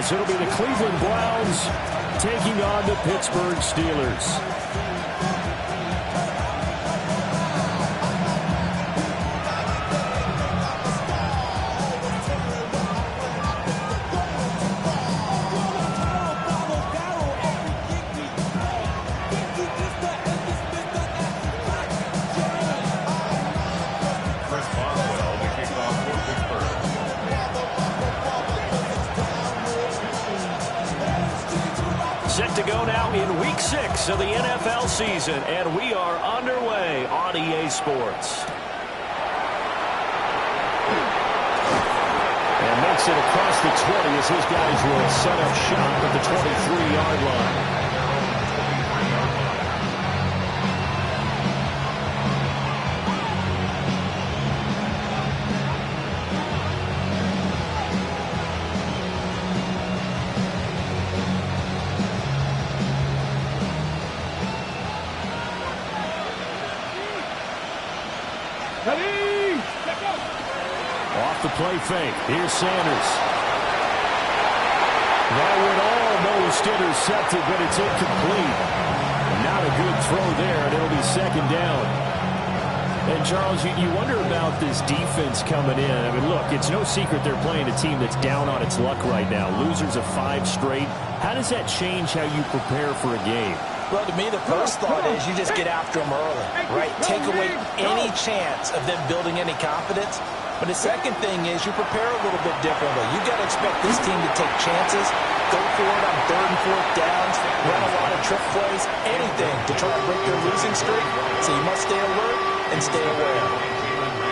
as it'll be the Cleveland Browns taking on the Pittsburgh Steelers. Set to go now in Week 6 of the NFL season, and we are underway on EA Sports. And makes it across the 20 as his guys will set up shop at the 23-yard line. Off the play fake. Here's Sanders. That would almost intercepted, but it's incomplete. Not a good throw there, and it'll be second down. And, Charles, you wonder about this defense coming in. I mean, look, it's no secret they're playing a team that's down on its luck right now. Losers of 5 straight. How does that change how you prepare for a game? Well, to me, the first thought is you just get after them early, right? Take away any chance of them building any confidence. But the second thing is you prepare a little bit differently. You've got to expect this team to take chances, go for it on 3rd and 4th downs, run a lot of trick plays, anything to try to break their losing streak. So you must stay alert and stay aware.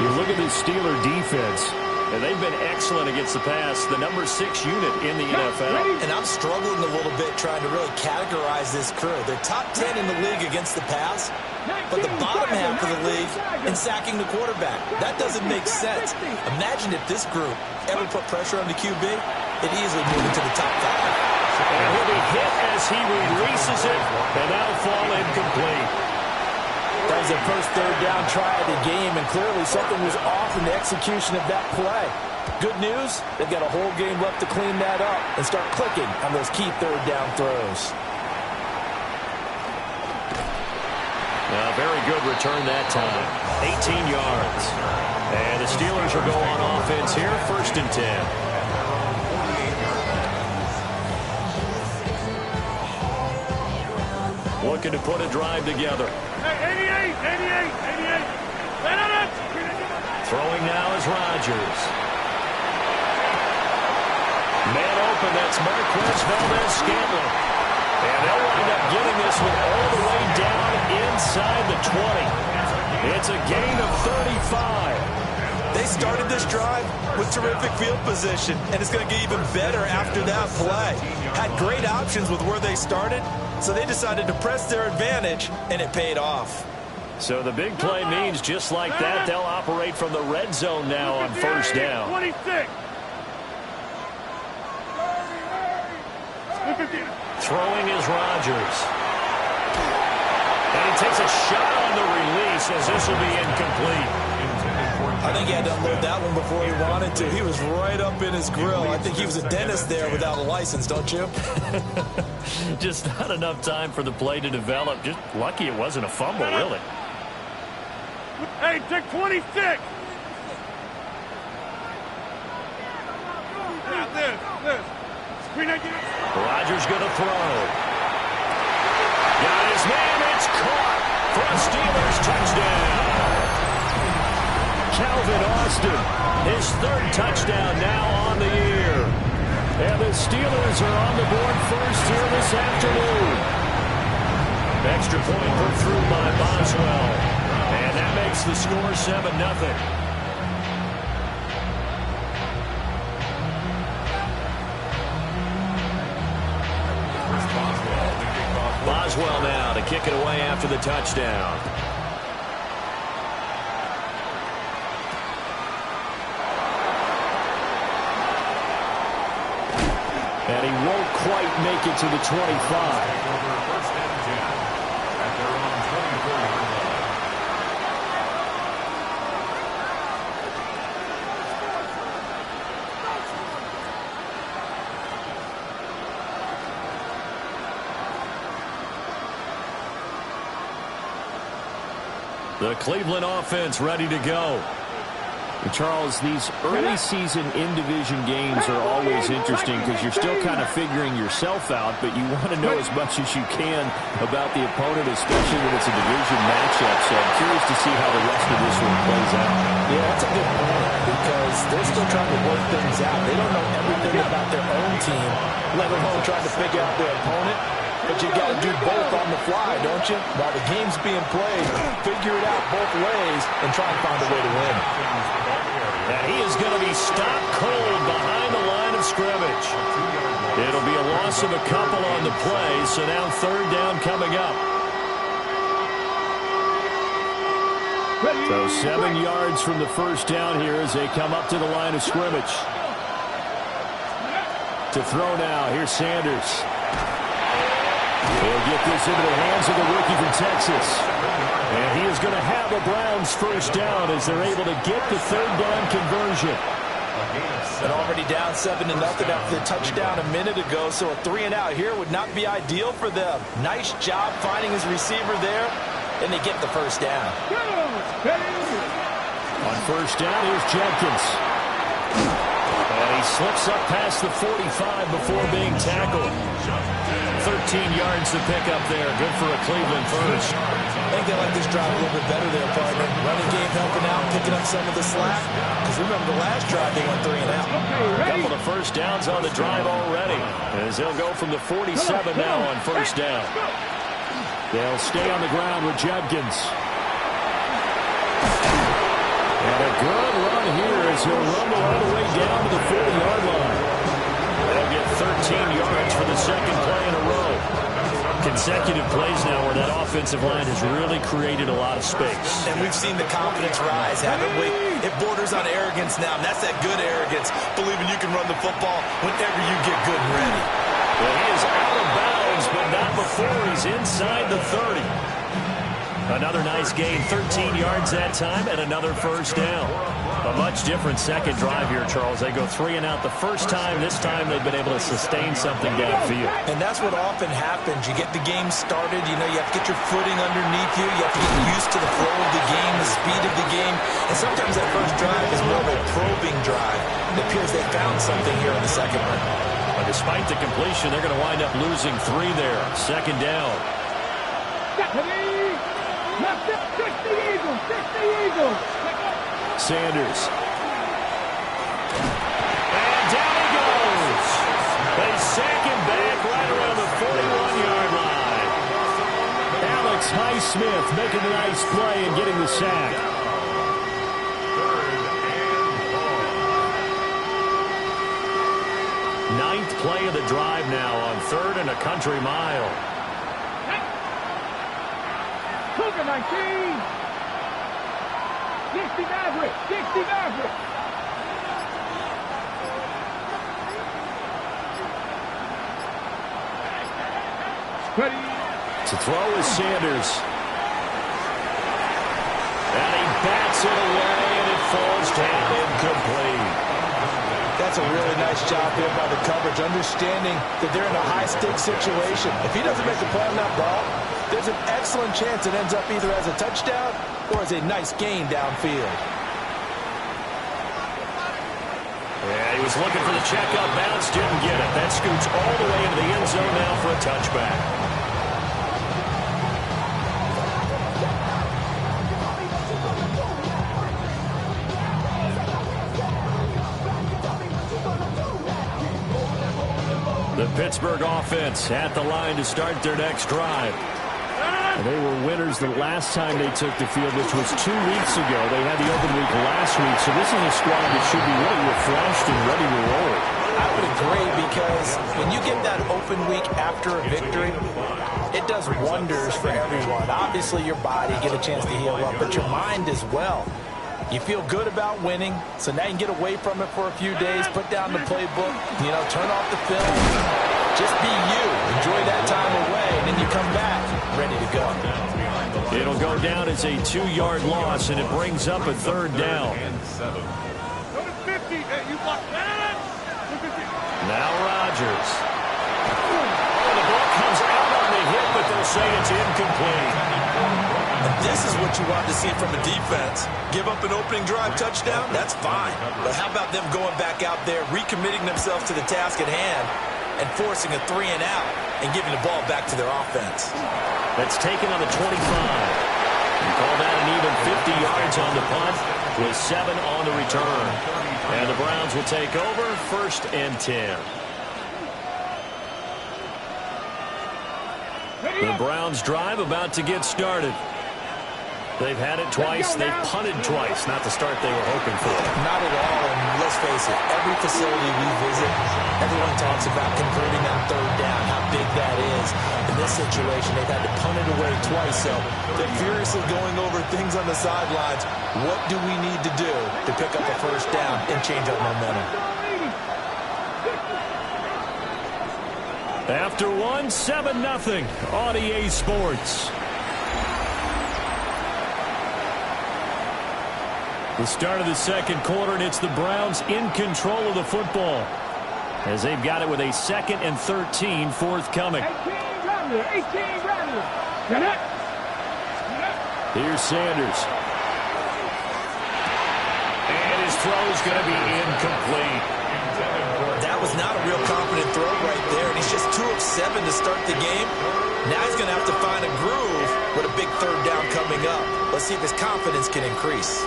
You look at this Steeler defense, and they've been excellent against the pass, the number 6 unit in the NFL. And I'm struggling a little bit trying to really categorize this crew. They're top 10 in the league against the pass, but the bottom half of the league in sacking the quarterback. That doesn't make sense. Imagine if this group ever put pressure on the QB, it'd easily move into the top 5. And he'll be hit as he releases it, and that'll fall incomplete. That was their first 3rd down try of the game, and clearly something was off in the execution of that play. Good news, they've got a whole game left to clean that up and start clicking on those key 3rd down throws. Very good return that time. 18 yards. And the Steelers will go on offense here, 1st and 10. Looking to put a drive together. 88. Throwing now is Rodgers. Man open, that's Marquez Valdez-Scantling. And they'll wind up getting this one all the way down inside the 20. It's a gain of 35. They started this drive with terrific field position, and it's going to get even better after that play. Had great options with where they started, so they decided to press their advantage, and it paid off. So the big play means just like that, they'll operate from the red zone now on 1st down. 26. Throwing is Rodgers. And he takes a shot on the release as this will be incomplete. I think he had to unload that one before he wanted to. He was right up in his grill. I think he was a dentist there without a license, don't you? Just not enough time for the play to develop. Just lucky it wasn't a fumble, really. Hey, take 26. This. Rodgers going to throw. Got his man. It's caught for a Steelers touchdown. Calvin Austin, his 3rd touchdown now on the year. And the Steelers are on the board first here this afternoon. Extra point put through by Boswell. And that makes the score 7-0. Boswell now to kick it away after the touchdown. And he won't quite make it to the 25. The Cleveland offense ready to go. Charles, these early season in-division games are always interesting because you're still kind of figuring yourself out, but you want to know as much as you can about the opponent, especially when it's a division matchup. So I'm curious to see how the rest of this one plays out. Yeah, that's a good point because they're still trying to work things out. They don't know everything about their own team, let alone trying to figure out their opponent. But you got to do both on the fly, don't you? While the game's being played, figure it out both ways and try and find a way to win. And he is going to be stopped cold behind the line of scrimmage. It'll be a loss of a couple on the play, so now third down coming up. So 7 yards from the first down here as they come up to the line of scrimmage. To throw now, here's Sanders. He'll get this into the hands of the rookie from Texas. And he is going to have a Browns first down as they're able to get the third down conversion. And already down 7-0 after the touchdown a minute ago, so a 3-and-out here would not be ideal for them. Nice job finding his receiver there, and they get the first down. On first down, here's Jenkins. And he slips up past the 45 before being tackled. 13 yards to pick up there. Good for a Cleveland first. I think they like this drive a little bit better there, partner. Running game helping out, picking up some of the slack. Because remember the last drive, they went 3-and-out. A couple of first downs on the drive already. As they'll go from the 47 now on first down. They'll stay on the ground with Jenkins. And a good run here as he'll rumble all the way down to the 40-yard line. They'll get 13 yards for the second play in a row. Consecutive plays now where that offensive line has really created a lot of space. And we've seen the confidence rise, haven't we? It borders on arrogance now, and that's that good arrogance, believing you can run the football whenever you get good and ready. Well, he is out of bounds, but not before he's inside the 30. Another nice gain, 13 yards that time, and another first down. A much different second drive here, Charles. They go 3-and-out the first time. This time they've been able to sustain something downfield. And that's what often happens. You get the game started. You know, you have to get your footing underneath you. You have to get used to the flow of the game, the speed of the game. And sometimes that first drive is more of a probing drive. It appears they found something here in the second one. But despite the completion, they're going to wind up losing 3 there. Second down. Sanders. And down he goes. They sack him back right around the 41-yard line. Alex Highsmith making a nice play and getting the sack. Ninth play of the drive now on 3rd and a country mile. Cougar 19. 60 Maverick. 60 Maverick. Ready. To throw is Sanders. And he bats it away, and it falls down incomplete. That's a really nice job there by the coverage, understanding that they're in a high-stakes situation. If he doesn't make the play on that ball, there's an excellent chance it ends up either as a touchdown or as a nice gain downfield. Yeah, he was looking for the check-up bounce, didn't get it. That scoots all the way into the end zone now for a touchback. The Pittsburgh offense at the line to start their next drive. And they were winners the last time they took the field, which was 2 weeks ago. They had the open week last week, so this is a squad that should be really refreshed and ready to roll. I would agree, because when you get that open week after a victory, it does wonders for everyone. Obviously, your body, get a chance to heal up, but your mind as well. You feel good about winning, so now you can get away from it for a few days, put down the playbook, turn off the film. Just be you. Enjoy that time away, and then you come back ready to go. It'll go down as a 2-yard loss, and it brings up a 3rd down. Number 50. Hey, you block that. Now Rodgers. Oh, the ball comes out on the hit, but they'll say it's incomplete. And this is what you want to see from a defense. Give up an opening drive touchdown, that's fine. But how about them going back out there, recommitting themselves to the task at hand, and forcing a 3-and-out and giving the ball back to their offense? That's taken on the 25. You call that an even 50 yards on the punt with 7 on the return. And the Browns will take over, 1st and 10. The Browns drive about to get started. They've had it twice. They've punted twice. Not the start they were hoping for. Not at all. And let's face it, every facility we visit, everyone talks about converting on 3rd down, how big that is. In this situation, they've had to punt it away twice. So they're furiously going over things on the sidelines. What do we need to do to pick up a 1st down and change our momentum? After 7-0 on EA Sports. The start of the 2nd quarter, and it's the Browns in control of the football as they've got it with a 2nd and 13 forthcoming. 18 Rattler. Here's Sanders. And his throw's going to be incomplete. That was not a real confident throw right there, and he's just 2 of 7 to start the game. Now he's going to have to find a groove with a big 3rd down coming up. Let's see if his confidence can increase.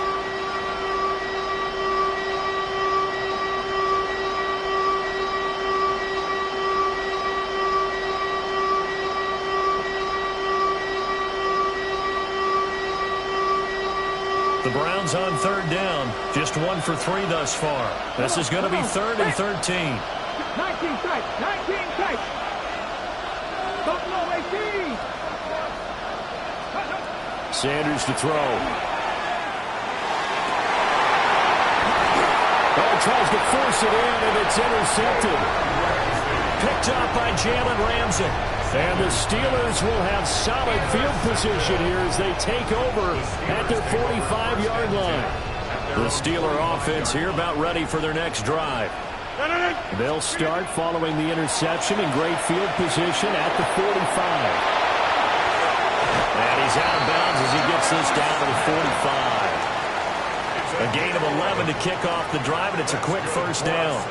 The Browns on 3rd down. Just 1 for 3 thus far. This is going to be 3rd and 13. 19 tight. 19 tight. Buffalo 18. Sanders to throw. Oh, tries to force it in, and it's intercepted. Picked up by Jalen Ramsey. And the Steelers will have solid field position here as they take over at their 45-yard line. The Steeler offense here about ready for their next drive. They'll start following the interception in great field position at the 45. And he's out of bounds as he gets this down to the 45. A gain of 11 to kick off the drive, and it's a quick 1st down.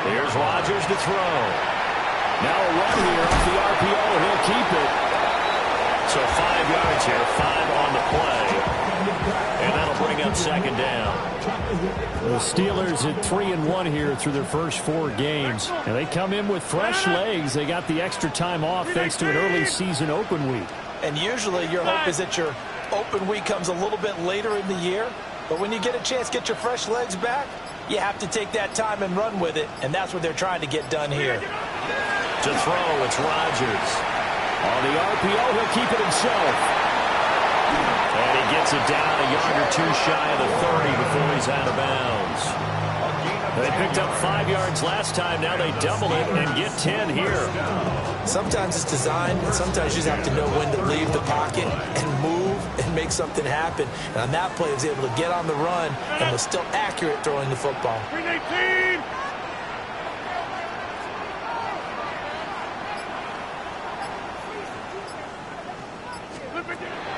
Here's Rodgers to throw. Now a run here off the RPO, and he'll keep it. So 5 yards here, 5 on the play. And that'll bring up 2nd down. The Steelers at 3-1 here through their first 4 games. And they come in with fresh legs. They got the extra time off thanks to an early season open week. And usually your hope is that your open week comes a little bit later in the year. But when you get a chance to get your fresh legs back, you have to take that time and run with it, and that's what they're trying to get done here. To throw, it's Rodgers. On the RPO, he'll keep it himself. And he gets it down a yard or 2 shy of the 30 before he's out of bounds. They picked up 5 yards last time. Now they double it and get 10 here. Sometimes it's designed, and sometimes you just have to know when to leave the pocket and move and make something happen. And on that play, he was able to get on the run and was still accurate throwing the football. 18.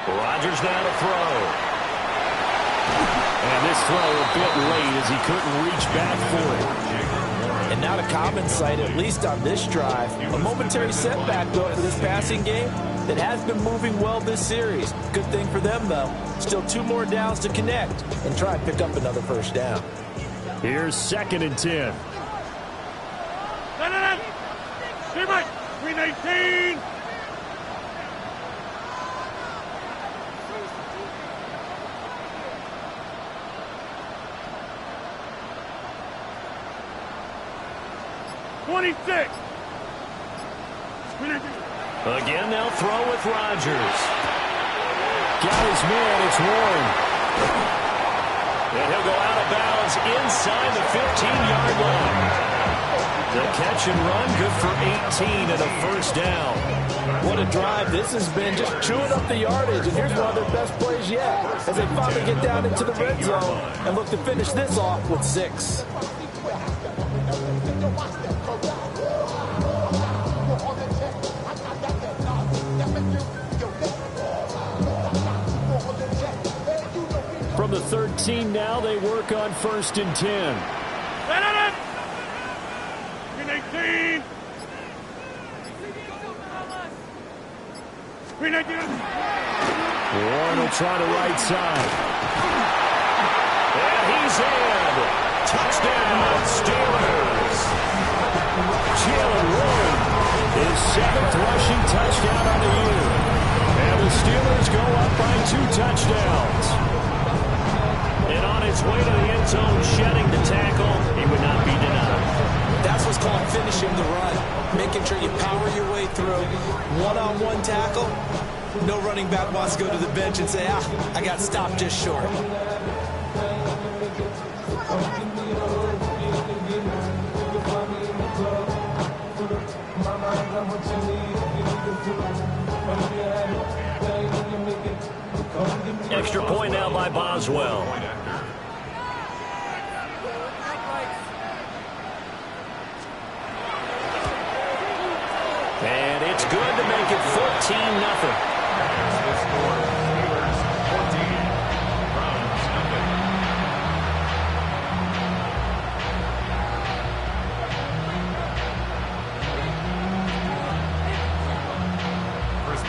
Rodgers now to throw. And this throw a bit late as he couldn't reach back for it. And not a common sight, at least on this drive. A momentary setback, though, for this passing game that has been moving well this series. Good thing for them, though. Still 2 more downs to connect and try and pick up another 1st down. Here's 2nd and 10. Stay right. 18. Again, they'll throw with Rodgers. Got his man, it's Warren. And he'll go out of bounds inside the 15-yard line. The catch and run, good for 18 and a 1st down. What a drive this has been, just chewing up the yardage. And here's one of their best plays yet as they finally get down into the red zone and look to finish this off with 6. from the 13 now. They work on 1st and 10. Let it! 18! Warren will try to right side. And he's in. Touchdown, Steelers. Jalen Warren, his 7th rushing touchdown on the year. And the Steelers go up by 2 touchdowns. And on his way to the end zone, shedding the tackle, he would not be denied. That's what's called finishing the run. Making sure you power your way through. One-on-one tackle. No running back wants to go to the bench and say, I got stopped just short. Extra point now by Boswell. And it's good to make it 14-0.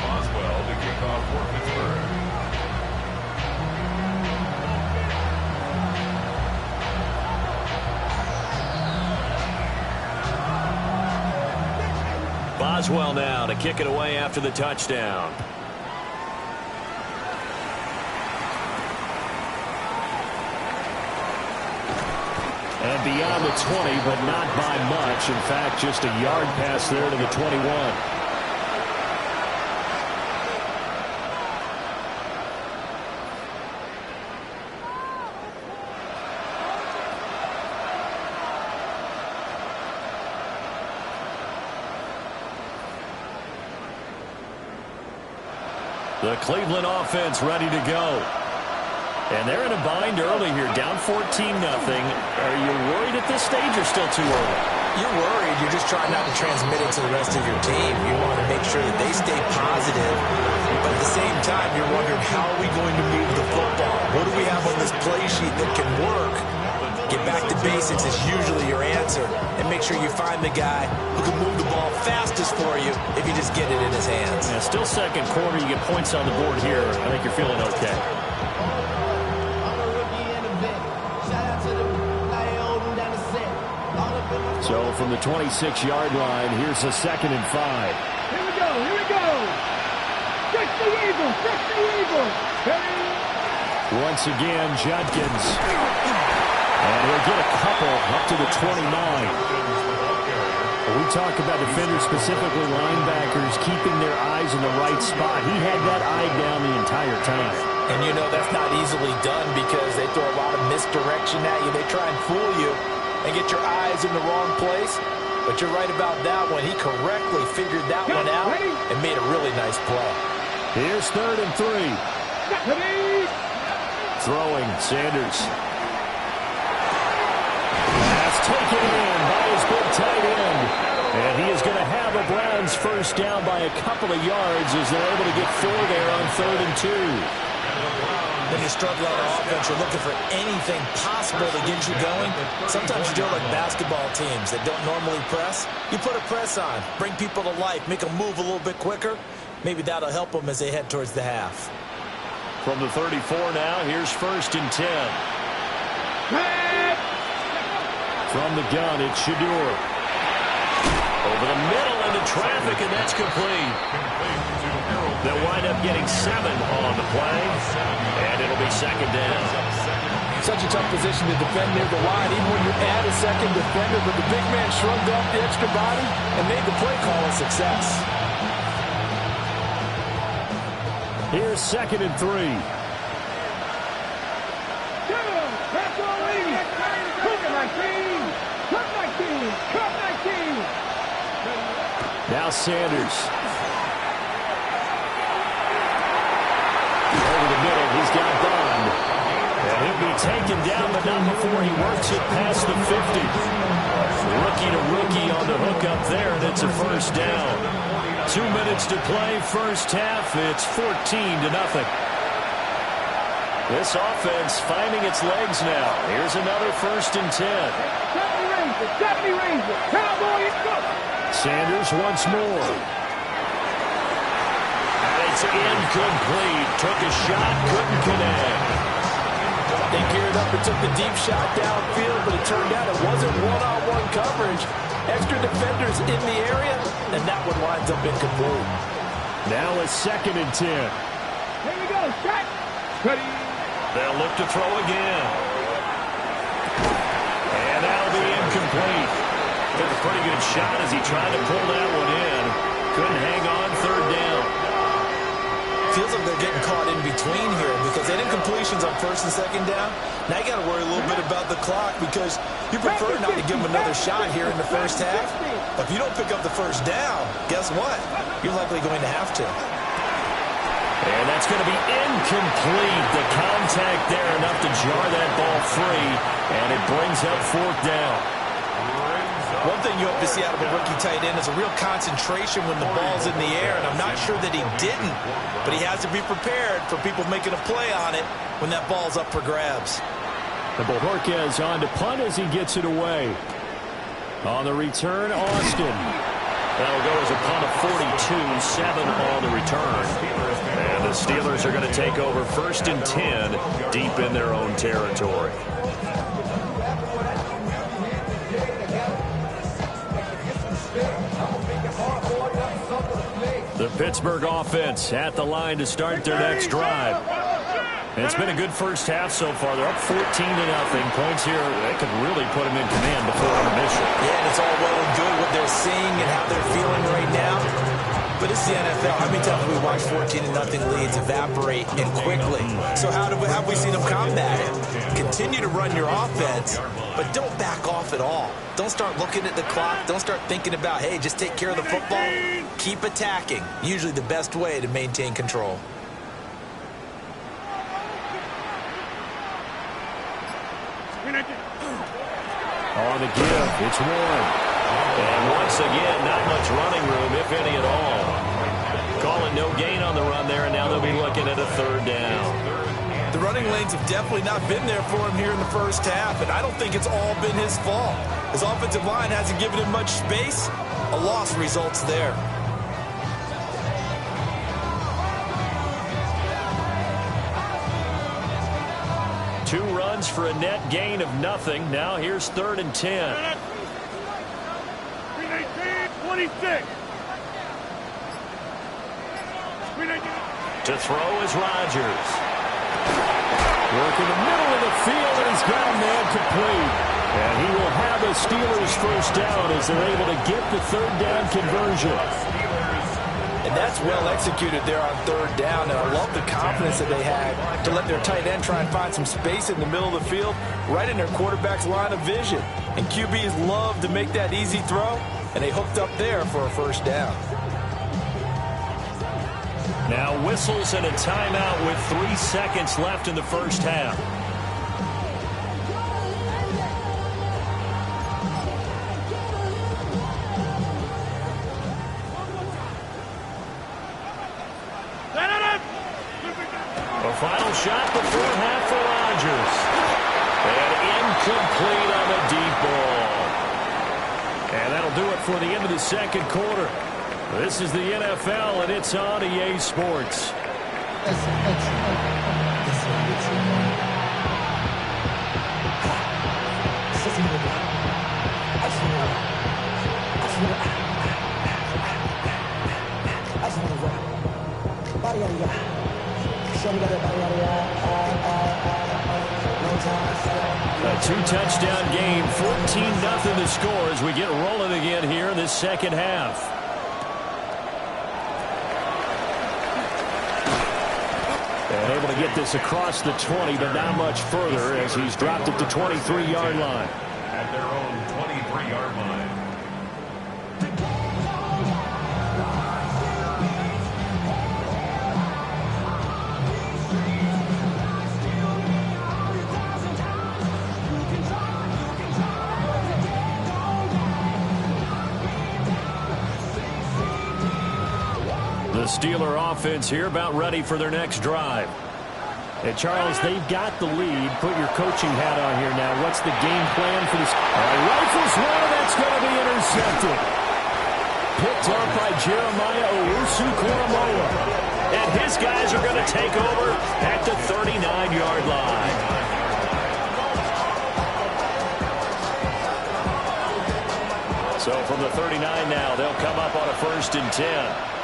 Boswell to kick off for Pittsburgh. Boswell now to kick it away after the touchdown. And beyond the 20, but not by much. In fact, just a yard pass there to the 21. The Cleveland offense ready to go. And they're in a bind early here, down 14-0. Are you worried at this stage or still too early? You're worried. You're just trying not to transmit it to the rest of your team. You want to make sure that they stay positive. But at the same time, you're wondering, how are we going to move the football? What do we have on this play sheet that can work? Get back to basics is usually your answer. And make sure you find the guy who can move the ball fastest for you if you just get it in his hands. Yeah, still second quarter. You get points on the board here. I think you're feeling okay. So from the 26-yard line, here's a 2nd and 5. Here we go, here we go! Catch the Eagles, catch the Eagles! Once again, Judkins. And he'll get a couple up to the 29. We talk about defenders, specifically linebackers, keeping their eyes in the right spot. He had that eye down the entire time. And you know that's not easily done because they throw a lot of misdirection at you. They try and fool you and get your eyes in the wrong place. But you're right about that one. He correctly figured that one out and made a really nice play. Here's 3rd and 3. Throwing, Sanders. That's taken in by his big tight end. And he is going to have a Browns first down by a couple of yards as they're able to get 4 there on 3rd and 2. When you're struggling on offense, you're looking for anything possible to get you going. Sometimes you do it like basketball teams that don't normally press. You put a press on, bring people to life, make them move a little bit quicker. Maybe that'll help them as they head towards the half. From the 34 now, here's 1st and 10. From the gun, it's Shador. Over the middle into traffic, and that's complete. They'll wind up getting 7 on the play, and it'll be 2nd down. Such a tough position to defend near the line, even when you add a second defender, but the big man shrugged off the extra body and made the play call a success. Here's 2nd and 3. Now Sanders. Over the middle, he's got Bond. And he'll be taken down, but not before he works it past the 50. Rookie to rookie on the hook up there, and it's a first down. 2 minutes to play, first half. It's 14-0. This offense finding its legs now. Here's another 1st and 10. 70 Ranger, Cowboys, go! Sanders once more. And it's incomplete. Took a shot, couldn't connect. They geared up and took the deep shot downfield, but it turned out it wasn't one-on-one coverage. Extra defenders in the area, and that one winds up incomplete. Now a 2nd and 10. Here we go, shot! Ready! They'll look to throw again. And that'll be incomplete. Took a pretty good shot as he tried to pull that one in. Couldn't hang on 3rd down. Feels like they're getting caught in between here because they did completions on 1st and 2nd down. Now you got to worry a little bit about the clock because you prefer not to give them another shot here in the 1st half. If you don't pick up the 1st down, guess what? You're likely going to have to. And that's going to be incomplete. The contact there enough to jar that ball free, and it brings up 4th down. One thing you hope to see out of a rookie tight end is a real concentration when the ball's in the air, and I'm not sure that he didn't, but he has to be prepared for people making a play on it when that ball's up for grabs. The Bojorquez on to punt as he gets it away. On the return, Austin. That'll go as a punt of 42, 7 on the return. And the Steelers are going to take over 1st and 10 deep in their own territory. The Pittsburgh offense at the line to start their next drive. It's been a good 1st half so far. They're up 14-0. Points here, they could really put them in command before intermission. Yeah, and it's all well and good what they're seeing and how they're feeling right now. But it's the NFL. How many times have we watched 14-0 leads evaporate and quickly? So how have we seen them combat it? Continue to run your offense, but don't back off at all. Don't start looking at the clock. Don't start thinking about, hey, just take care of the football. Keep attacking. Usually the best way to maintain control. On the give, it's Warren. And once again, not much running room, if any at all. Calling no gain on the run there, and now they'll be looking at a 3rd down. The running lanes have definitely not been there for him here in the 1st half, and I don't think it's all been his fault. His offensive line hasn't given him much space. A loss results there. Two runs for a net gain of nothing. Now here's 3rd and 10. 26. To throw is Rodgers. Work in the middle of the field, and he's got a man complete. And he will have a Steelers 1st down as they're able to get the 3rd down conversion. And that's well executed there on 3rd down. And I love the confidence that they had to let their tight end try and find some space in the middle of the field, right in their quarterback's line of vision. And QBs love to make that easy throw, and they hooked up there for a 1st down. Now whistles and a timeout with 3 seconds left in the 1st half. A final shot before half for Rodgers. And incomplete on the deep ball. And that'll do it for the end of the 2nd quarter. This is the NFL, and it's on EA Sports. A 2-touchdown game, 14-0 the score as we get rolling again here in this 2nd half. And able to get this across the 20, but not much further as he's dropped it to 23-yard line. At their own 23-yard line. The Steeler offense here about ready for their next drive. And, Charles, they've got the lead. Put your coaching hat on here now. What's the game plan for this? Rifles one, that's going to be intercepted. Picked up by Jeremiah Owusu-Koramoah. And his guys are going to take over at the 39-yard line. So from the 39 now, they'll come up on a 1st and 10.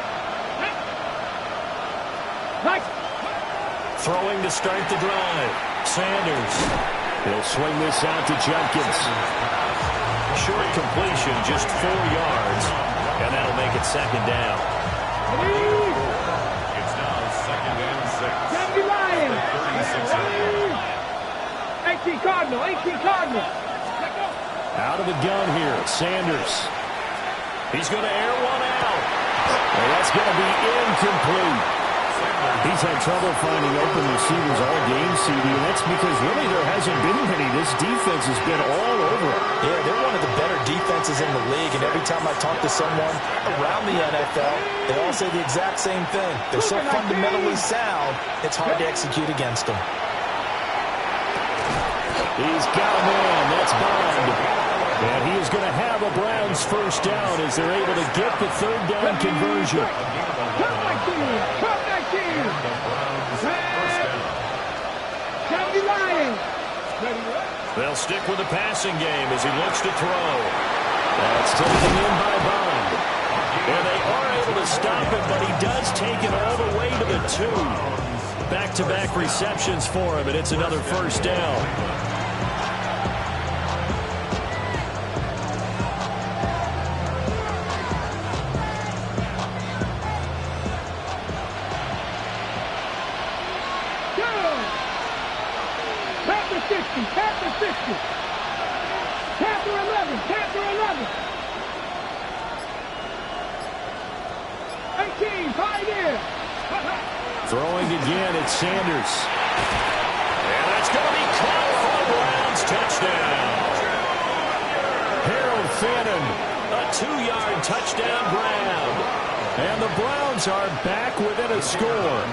Throwing to start the drive. Sanders. He'll swing this out to Jenkins. Short completion, just 4 yards. And that'll make it 2nd down. It's now 2nd and 6. 18 Cardinal, 18 Cardinal. Out of the gun here, Sanders. He's going to air one out. Well, that's going to be incomplete. He's had trouble finding open receivers all game, CD, and that's because really there hasn't been many. This defense has been all over it. Yeah, they're one of the better defenses in the league, and every time I talk to someone around the NFL, they all say the exact same thing. They're so fundamentally sound, it's hard to execute against them. He's got a man. That's Bond. And he is going to have a Browns 1st down as they're able to get the 3rd down conversion. They'll stick with the passing game as he looks to throw. That's taken in by Bond. And they are able to stop him, but he does take it all the way to the 2. Back-to-back receptions for him, and it's another 1st down. Panther 60. Panther 11. Panther 11. 18. Pioneer. Throwing again, it's Sanders. And that's going to be caught for a Browns touchdown. Harold Fannin. A 2-yard touchdown grab. And the Browns are back within a score.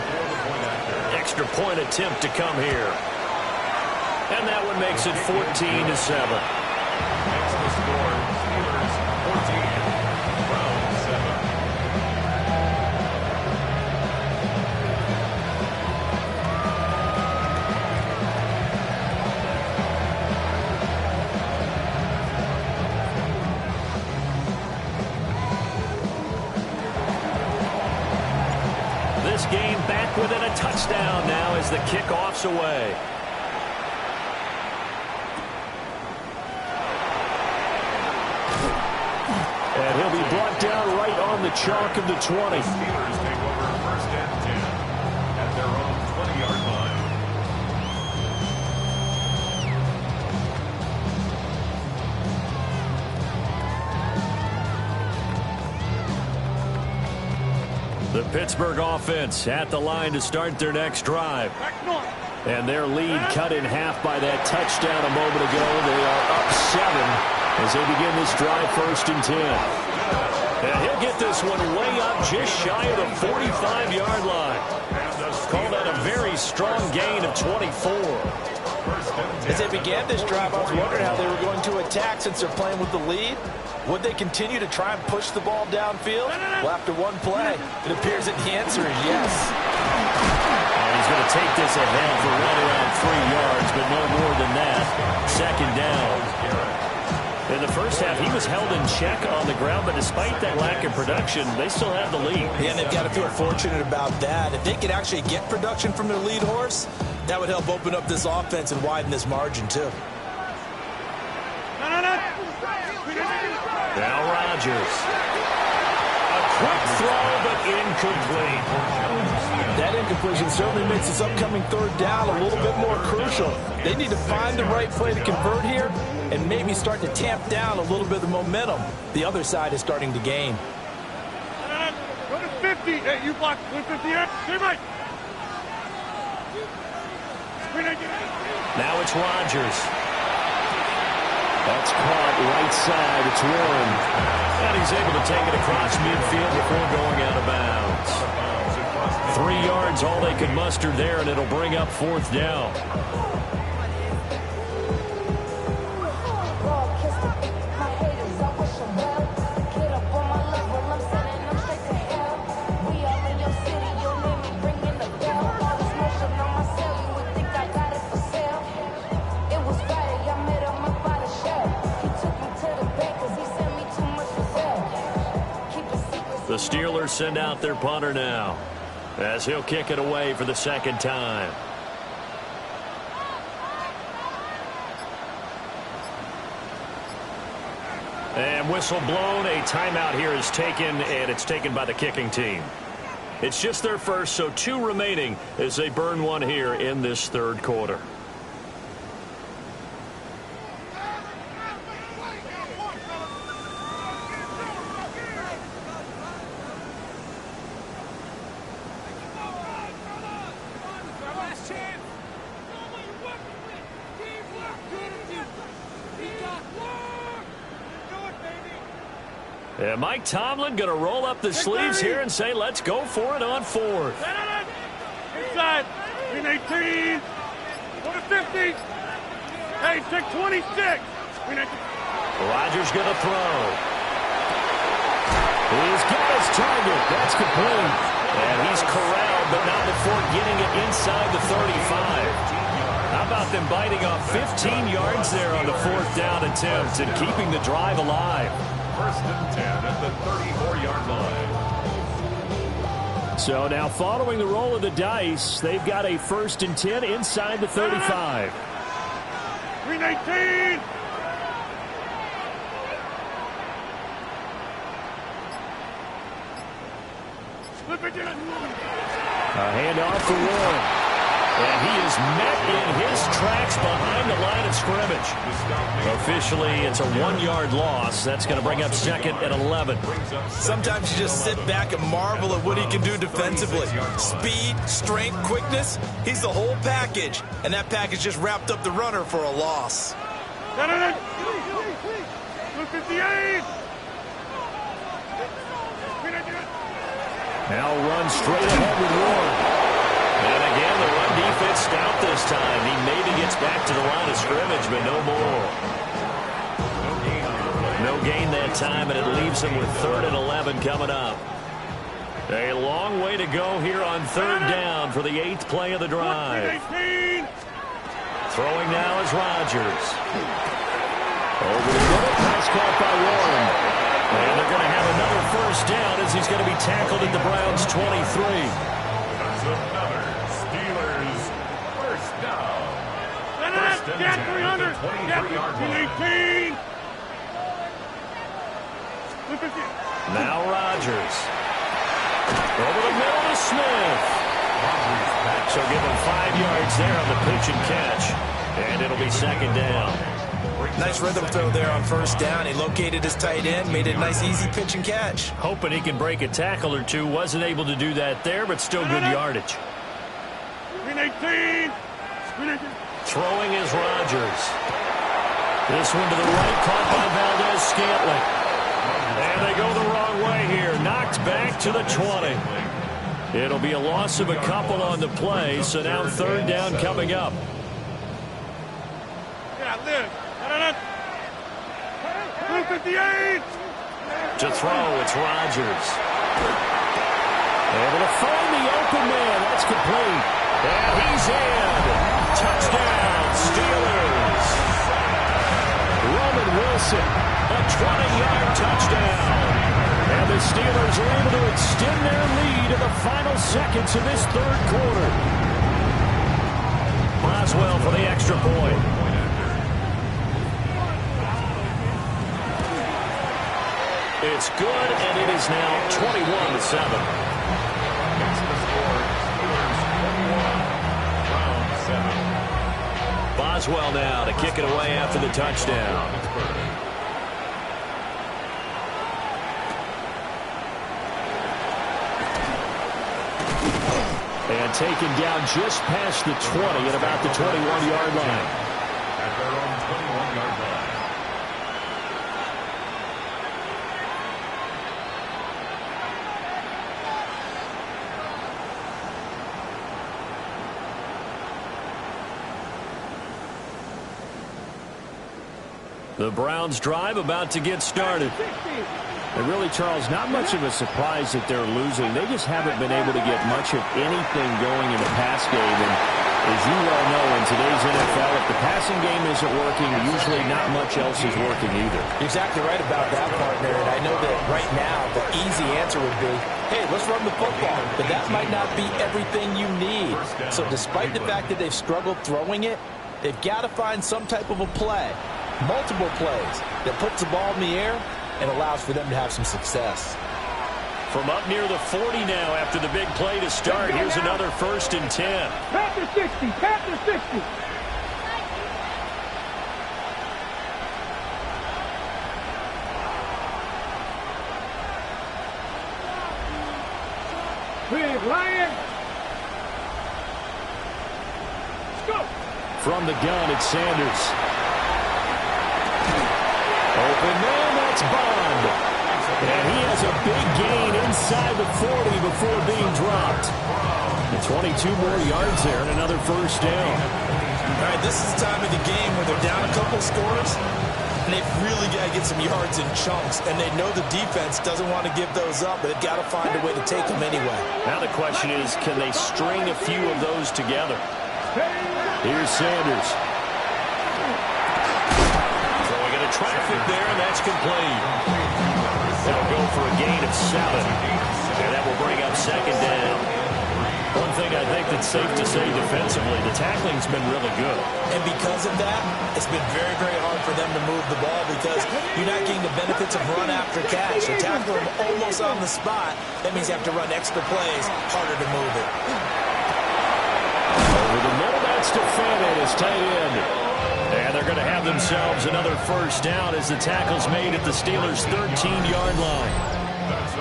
Extra point attempt to come here. And that one makes it 14-7. Makes the score Steelers 14, Browns 7. This game back within a touchdown now as the kickoff's away. And he'll be brought down right on the chalk of the 20. Steelers take over 1st and 10 at their own 20-yard line. The Pittsburgh offense at the line to start their next drive. And their lead cut in half by that touchdown a moment ago. They are up 7 as they begin this drive 1st and 10. And he'll get this one way up just shy of the 45-yard line. Call that a very strong gain of 24. As they began this drive, I was wondering how they were going to attack since they're playing with the lead. Would they continue to try and push the ball downfield? Well, after one play, it appears that the answer is yes. And he's going to take this ahead for right around 3 yards, but no more than that. 2nd down. In the first half, he was held in check on the ground, but despite that lack of production, they still have the lead. Yeah, and they've got to feel fortunate about that. If they could actually get production from their lead horse, that would help open up this offense and widen this margin, too. Now Rodgers. A quick throw, but incomplete. That incompletion certainly makes this upcoming 3rd down a little bit more crucial. They need to find the right play to convert here and maybe start to tamp down a little bit of the momentum the other side is starting to gain. Go to 50. Hey, you block 150 here. Stay right. Now it's Rodgers. That's caught right side. It's Warren. And he's able to take it across midfield before going out of bounds. 3 yards, all they could muster there, and it'll bring up 4th down. The Steelers send out their punter now, as he'll kick it away for the 2nd time. And whistle blown. A timeout here is taken, and it's taken by the kicking team. It's just their first, so 2 remaining as they burn one here in this 3rd quarter. And Mike Tomlin going to roll up the sleeves here and say, let's go for it on 4th. Inside. 18. Go to 50. Hey, take 26. Rodgers going to throw. He's got his target. That's complete. And he's corralled, but not before getting it inside the 35. How about them biting off 15 yards there on the 4th down attempt and keeping the drive alive? 1st and 10 at the 34-yard line. So now following the roll of the dice, they've got a 1st and 10 inside the 35. 319. A handoff for Warren. And he is met in his tracks behind the line of scrimmage. Officially, it's a 1-yard loss. That's going to bring up 2nd and 11. Sometimes you just sit back and marvel at what he can do defensively. Speed, strength, quickness, he's the whole package. And that package just wrapped up the runner for a loss. 258. Now run straight ahead with Warren. And again, the run defense stout this time. He maybe gets back to the line of scrimmage, but no more. No gain that time, and it leaves him with 3rd and 11 coming up. A long way to go here on 3rd down for the 8th play of the drive. Throwing now is Rodgers. Over the middle, pass caught by Warren. And they're going to have another 1st down as he's going to be tackled at the Browns' 23. That's another Steelers 1st down. 1st and 10 at the 23-yard line. Now Rodgers. Over the middle to Smith. So give him 5 yards there on the pitch and catch. And it'll be 2nd down. Nice rhythm throw there on 1st down. He located his tight end, made it a nice easy pitch and catch. Hoping he can break a tackle or two. Wasn't able to do that there, but still good yardage. 18. Throwing is Rodgers. This one to the right, caught by Valdez-Scantling. And they go the wrong way here. Knocked back to the 20. It'll be a loss of a couple on the play, so now 3rd down coming up. To throw, it's Rodgers. Able to find the open man. That's complete. And he's in. Touchdown, Steelers. Roman Wilson, A 20-yard touchdown. and the Steelers are able to extend their lead in the final seconds of this 3rd quarter. Boswell for the extra point. It's good, and it is now 21-7. That's the score. Steelers 21, Browns 7. Boswell now to kick it away after the touchdown. And taken down just past the 20 at about the 21-yard line. At their own 21-yard line. The Browns drive about to get started. And really, Charles, not much of a surprise that they're losing. They just haven't been able to get much of anything going in the pass game. And as you well know, in today's NFL, if the passing game isn't working, usually not much else is working either. You're exactly right about that, partner. And I know that right now the easy answer would be, hey, let's run the football. But that might not be everything you need. So despite the fact that they've struggled throwing it, they've got to find some type of a play, multiple plays, that puts the ball in the air and allows for them to have some success. From up near the 40 now after the big play to start, here's another 1st and 10. Panther 60, Panther 60. Big Lion. Let's go. From the gun, it's Sanders. Open man, that's Bond. And he has a big gain inside the 40 before being dropped. And 22 more yards there and another 1st down. All right, this is the time of the game where they're down a couple scores, and they've really got to get some yards in chunks, and they know the defense doesn't want to give those up, but they've got to find a way to take them anyway. Now the question is, can they string a few of those together? Here's Sanders. Throwing into traffic there, and that's complete. They'll go for a gain of 7, and that will bring up 2nd down. One thing I think that's safe to say defensively, the tackling's been really good. And because of that, it's been very, very hard for them to move the ball because you're not getting the benefits of run after catch. You tackle them almost on the spot. That means you have to run extra plays, harder to move it. Over the middle, that's Stefanik, his tight end. And they're going to have themselves another 1st down as the tackle's made at the Steelers' 13-yard line.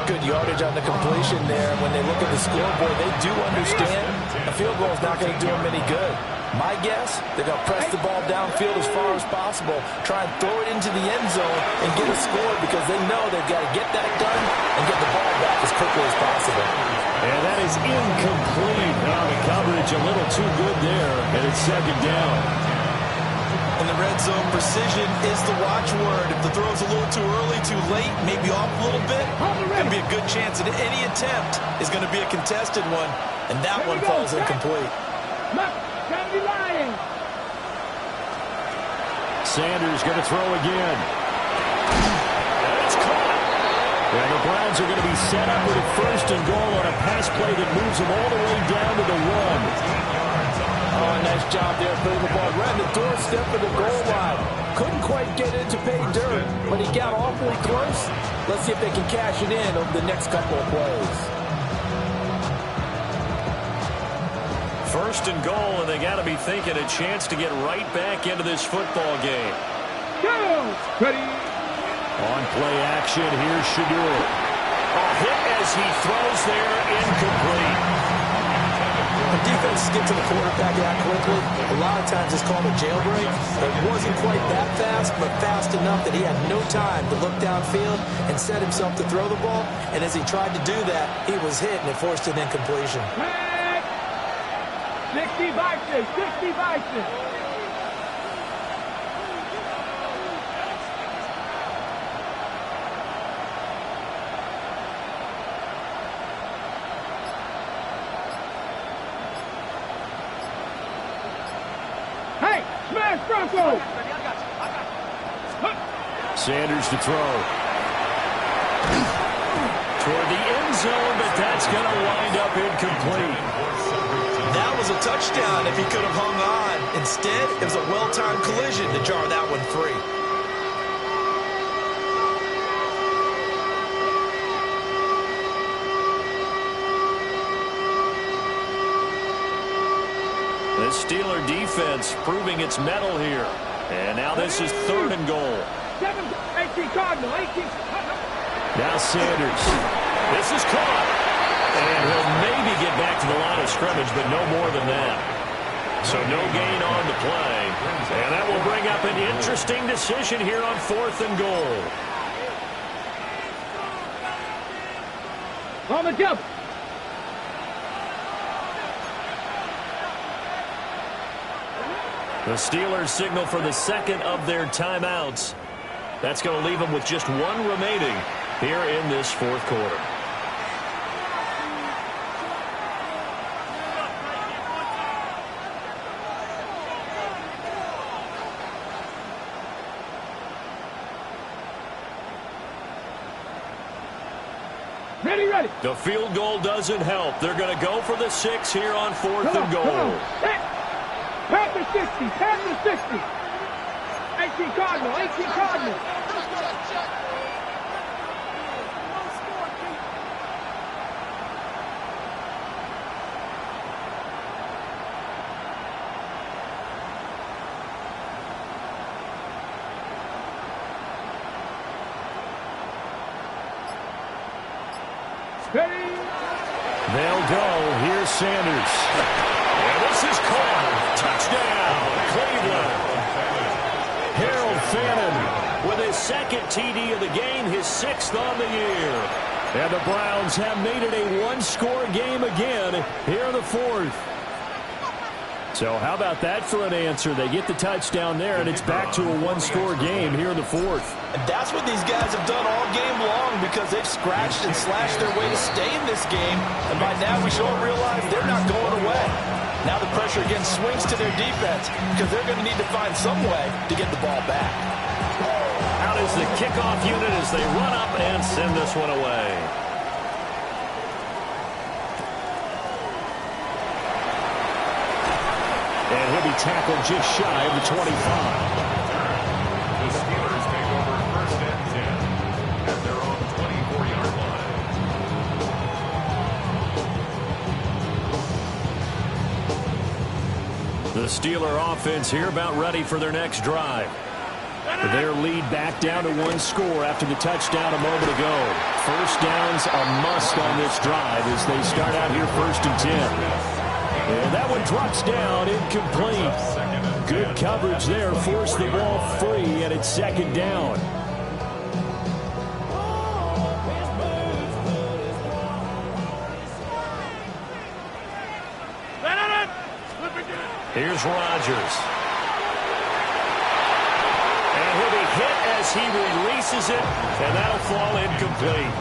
Good yardage on the completion there. When they look at the scoreboard, they do understand a field goal is not going to do them any good. My guess, they're going to press the ball downfield as far as possible, try and throw it into the end zone and get a score because they know they've got to get that done and get the ball back as quickly as possible. And that is incomplete. Now the coverage a little too good there, and it's 2nd down. In the red zone, precision is the watchword. If the throw's a little too early, too late, maybe off a little bit, going to be a good chance that any attempt is going to be a contested one, and that one falls incomplete. Sanders going to throw again. It's caught. And the Browns are going to be set up with a 1st and goal on a pass play that moves them all the way down to the 1. Oh, nice job there putting the ball right in the doorstep of the goal line. Couldn't quite get it to pay dirt, but he got awfully close. Let's see if they can cash it in over the next couple of plays. 1st and goal, and they got to be thinking a chance to get right back into this football game. Go! Ready? On play action, here's Shadur. A hit as he throws there, incomplete. When defenses get to the quarterback that quickly, a lot of times it's called a jailbreak. It wasn't quite that fast, but fast enough that he had no time to look downfield and set himself to throw the ball. And as he tried to do that, he was hit, and it forced an incompletion. 60 Vices, 60 Vices. Hey, smash Bronco! Sanders to throw. Toward the end zone, but that's going to wind up incomplete. That was a touchdown if he could have hung on. Instead, it was a well-timed collision to jar that one free. The Steeler defense proving its mettle here. And now this is 3rd and goal. 18 Cardinal, 18. Now Sanders. This is caught. And he'll maybe get back to the line of scrimmage, but no more than that. So no gain on the play. And that will bring up an interesting decision here on 4th and goal. On the jump. The Steelers signal for the 2nd of their timeouts. That's going to leave them with just one remaining here in this fourth quarter. Ready. The field goal doesn't help. They're going to go for the 6 here on fourth and goal. Pass the 60. 18 Cardinal. They'll go. Here's Sanders. And this is caught. Touchdown, Cleveland. Harold Fannin with his second TD of the game, his 6th on the year. And the Browns have made it a one-score game again here in the fourth. So how about that for an answer? They get the touchdown there, and it's back to a one-score game here in the fourth. And that's what these guys have done all game long because they've scratched and slashed their way to stay in this game. And by now we should all realize they're not going away. Now the pressure again swings to their defense because they're going to need to find some way to get the ball back. Out is the kickoff unit as they run up and send this one away. And he'll be tackled just shy of the 25. The Steelers take over first and 10 at their own 24-yard line. The Steeler offense here about ready for their next drive. Their lead back down to one score after the touchdown a moment ago. First down's a must on this drive as they start out here first and 10. And that one drops down, incomplete. Good coverage there, forced the ball free, and it's second down. Here's Rodgers. And he'll be hit as he releases it, and that'll fall incomplete.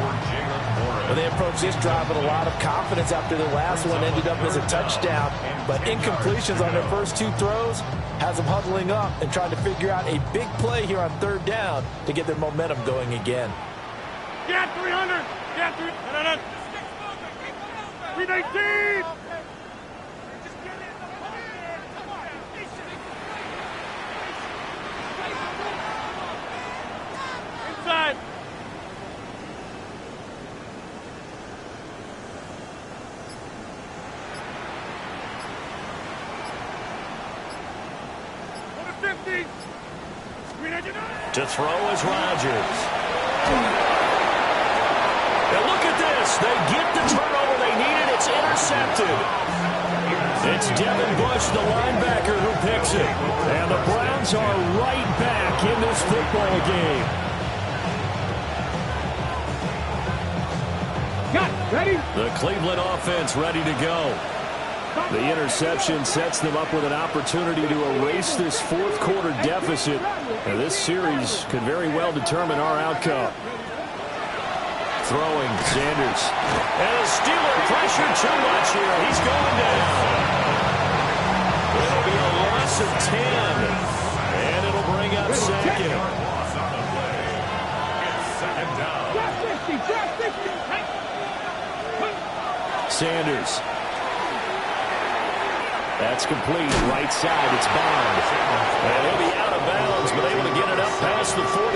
Well, they approached this drive with a lot of confidence after the last one ended up as a touchdown. But incompletions on their first 2 throws has them huddling up and trying to figure out a big play here on third down to get their momentum going again. Get 300. Get 300. 319. Inside. To throw is Rodgers. Now look at this. They get the turnover they needed. It's intercepted. It's Devin Bush, the linebacker, who picks it. And the Browns are right back in this football game. Got it. Ready? The Cleveland offense ready to go. The interception sets them up with an opportunity to erase this fourth quarter deficit. And this series could very well determine our outcome. Throwing, Sanders. And a Steeler pressure too much here. He's going down. It'll be a loss of 10. And it'll bring up second. Sanders. That's complete. Right side. It's Bond. And he'll be out of bounds, but able to get it up past the 45.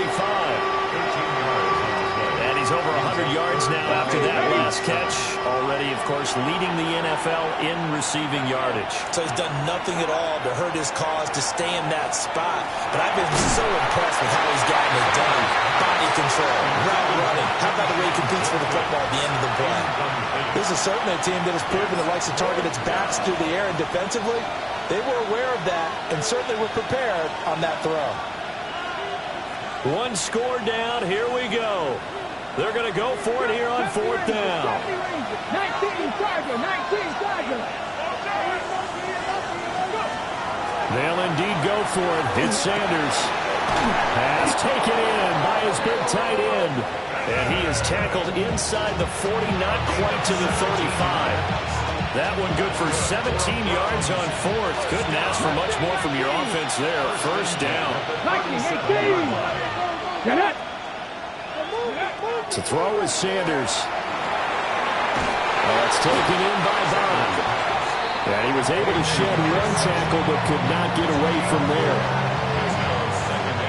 And he's over 100 yards now after that last catch. Already, of course, leading the NFL in receiving yardage. So he's done nothing at all to hurt his cause to stay in that spot. But I've been so impressed with how he's gotten it done. Body control, route running. How about the way he competes for the football at the end of the play? This is certainly a team that has proven it likes to target its backs through the air, and defensively, they were aware of that and certainly were prepared on that throw. One score down. Here we go. They're going to go for it here on fourth down. 19 Charger. They'll indeed go for it. It's Sanders. Pass taken in. is tackled inside the 40, not quite to the 35. That one good for 17 yards on fourth. Couldn't ask for much more from your offense there. First down. To throw is Sanders. That's taken in by Bond. And he was able to shed one tackle but could not get away from there.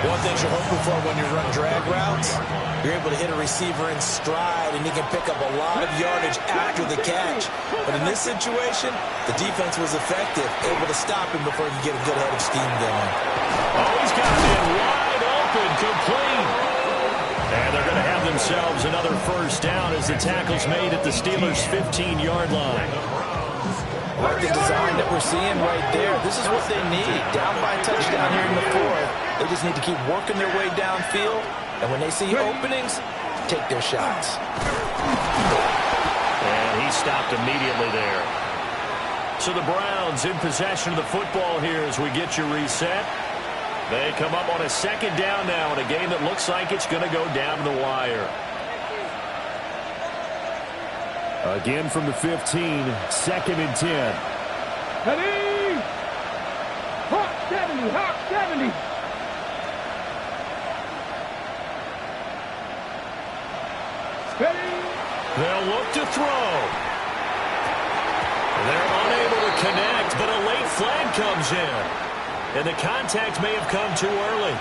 One thing you're hoping for when you run drag routes, you're able to hit a receiver in stride, and he can pick up a lot of yardage after the catch. But in this situation, the defense was effective, able to stop him before he could get a good head of steam going. Oh, he's got him in wide open, complete. And they're going to have themselves another first down as the tackle's made at the Steelers' 15-yard line. Like the design that we're seeing right there, this is what they need. Down by a touchdown here in the fourth. They just need to keep working their way downfield. And when they see openings, take their shots. And he stopped immediately there. So the Browns in possession of the football here as we get you reset. They come up on a second down now in a game that looks like it's going to go down to the wire. Again from the 15, second and 10. Ready? Hawk 70, Hawk 70. Ready? They'll look to throw. They're unable to connect, but a late flag comes in. And the contact may have come too early.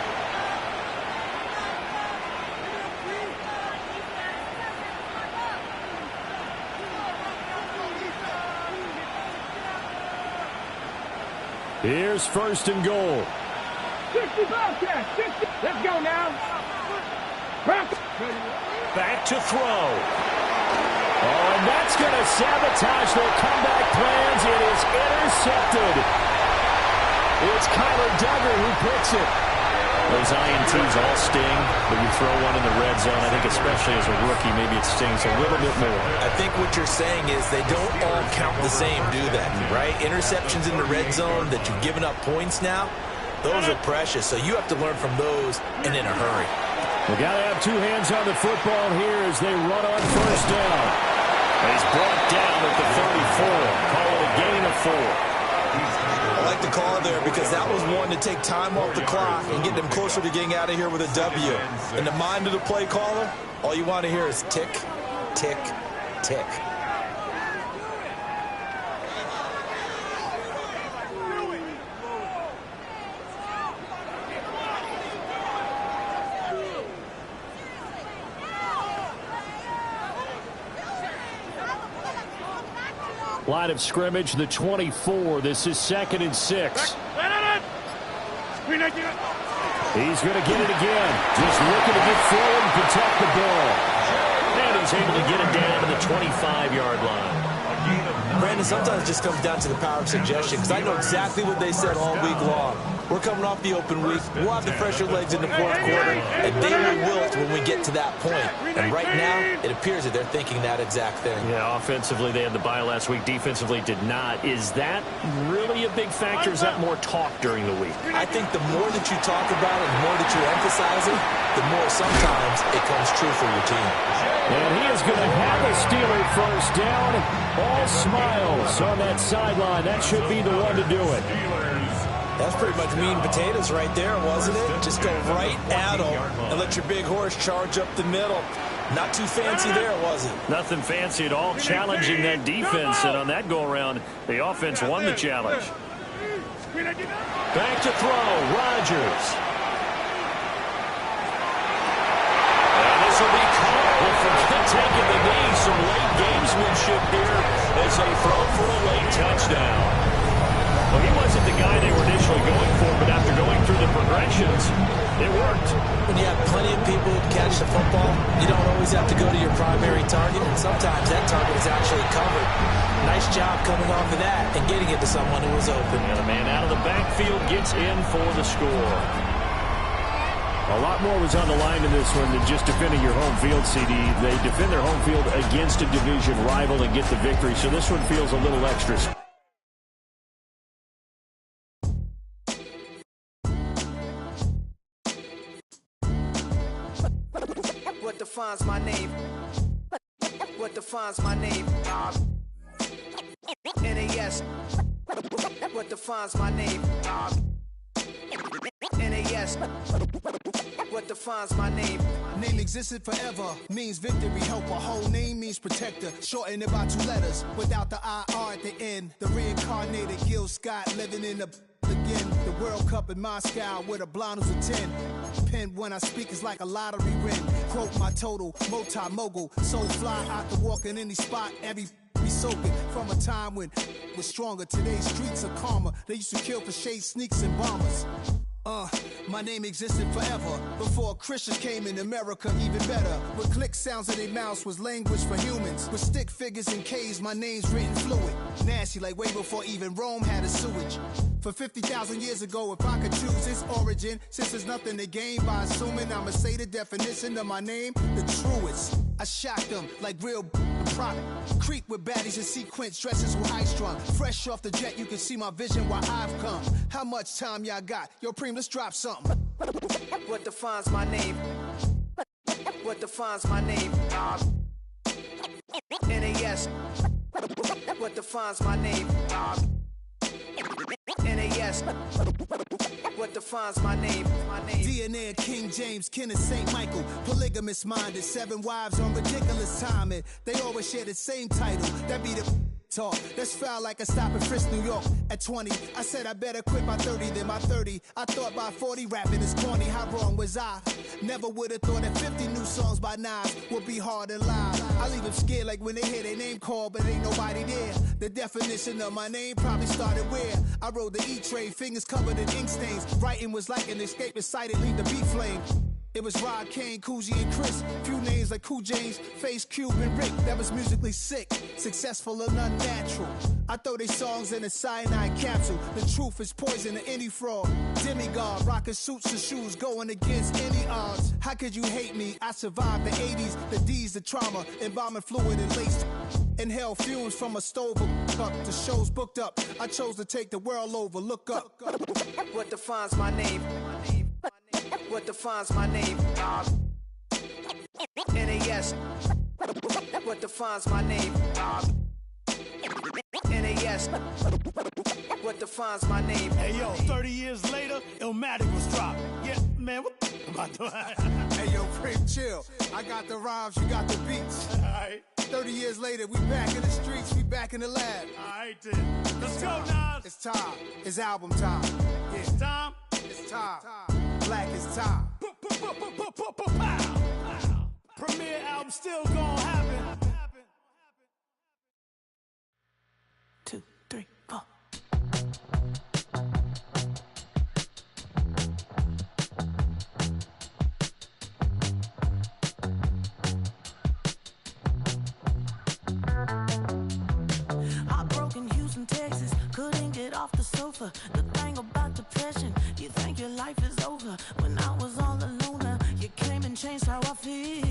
Here's first and goal. 60 Bobcats, 60. Let's go now. Back to throw. Oh, and that's going to sabotage their comeback plans. It is intercepted. It's Kyler Duggar who picks it. Those INTs all sting, but you throw one in the red zone. I think especially as a rookie, maybe it stings a little bit more. I think what you're saying is they don't all count the same, do they? Right? Interceptions in the red zone that you've given up points now, those are precious. So you have to learn from those and in a hurry. We got to have two hands on the football here as they run on first down. He's brought down at the 34. Call it a gain of 4. I like the call there because that was one to take time off the clock and get them closer to getting out of here with a W. In the mind of the play caller, all you want to hear is tick, tick, tick. Line of scrimmage, the 24. This is second and 6. He's going to get it again. Just looking to get forward and protect the ball. And he's able to get it down to the 25-yard line. Brandon, sometimes it just comes down to the power of suggestion because I know exactly what they said all week long. We're coming off the open week. We'll have the fresher legs in the fourth quarter, and they will wilt when we get to that point. And right now, it appears that they're thinking that exact thing. Yeah, offensively, they had the bye last week. Defensively, did not. Is that really a big factor? Is that more talk during the week? I think the more that you talk about it, the more that you emphasize it, the more sometimes it comes true for your team. And he is going to have a Steeler first down. All smiles on that sideline. That should be the one to do it. That's pretty much meat and potatoes right there, wasn't it? Just go right at them and let your big horse charge up the middle. Not too fancy there, was it? Nothing fancy at all, challenging that defense. And on that go-around, the offense won the challenge. Back to throw, Rodgers. And this will be caught. We'll forget taking the knee. Some late gamesmanship here as they throw for a late touchdown. Well, he wasn't the guy they were initially going for, but after going through the progressions, it worked. When you have plenty of people who catch the football, you don't always have to go to your primary target, and sometimes that target is actually covered. Nice job coming off of that and getting it to someone who was open. And the man out of the backfield gets in for the score. A lot more was on the line in this one than just defending your home field, CD. They defend their home field against a division rival and get the victory, so this one feels a little extra. What defines my name? What defines my name? NAS. What defines my name? NAS. What defines my name? Name existed forever, means victory, helper. Whole name means protector, shortened it by 2 letters, without the IR at the end. The reincarnated Gil Scott, living in the again. The World Cup in Moscow, where the blind was a 10. Pen when I speak is like a lottery win. Quote my total, multi-mogul, so fly out to walk in any spot, every be soaking from a time when was stronger. Today's streets are calmer. They used to kill for shade sneaks and bombers. My name existed forever before Christians came in America, even better. With click sounds in their mouths was language for humans. With stick figures and K's, my name's written fluid. Nasty like way before even Rome had a sewage. For 50,000 years ago, if I could choose its origin, since there's nothing to gain by assuming I'ma say the definition of my name, the truest. I shocked them like real product. Creep with baddies in sequence, dresses with high strung. Fresh off the jet, you can see my vision where I've come. How much time y'all got? Yo, Preem, let's drop something. What defines my name? What defines my name? NAS. What defines my name? NAS. What defines my name? DNA of King James, kin of St. Michael. Polygamous minded, 7 wives on ridiculous timing. They always share the same title. That be the talk. That's foul like a stop in Frisk, New York. At 20, I said I better quit by 30 than by 30. I thought by 40 rapping is corny. How wrong was I? Never would have thought that 50 new songs by Nas would be hard and live. I leave them scared like when they hear their name called, but ain't nobody there. The definition of my name probably started where I rode the E-train, fingers covered in ink stains. Writing was like an escape excited, leave the beat flame. It was Rod, Kane, Coogee, and Chris. Few names like Cool James, Face, Cube, and Rick. That was musically sick, successful and unnatural. I throw they songs in a cyanide capsule. The truth is poison to any fraud. Demigod, rocking suits and shoes, going against any odds. How could you hate me? I survived the 80s, the D's, the trauma, embalming fluid and lace. Inhale fumes from a stove up to shows booked up. I chose to take the world over. Look up. What defines my name? What defines my name? NAS. What defines my name? NAS. What defines my name? Hey yo, 30 years later, Illmatic was dropped. Yeah, man, what am I doing? Hey yo, Preem, chill. I got the rhymes, you got the beats. Alright. 30 years later, we back in the streets, we back in the lab. Alright then. Let's go, Nas. It's time. It's album time. Yeah. It's time. It's time. Black is time. Premiere album still gonna happen. 2, 3, 4. Heartbroken Houston, Texas, couldn't get off the sofa. The thing about depression, you think your life is over. When I was all alone, you came and changed how I feel.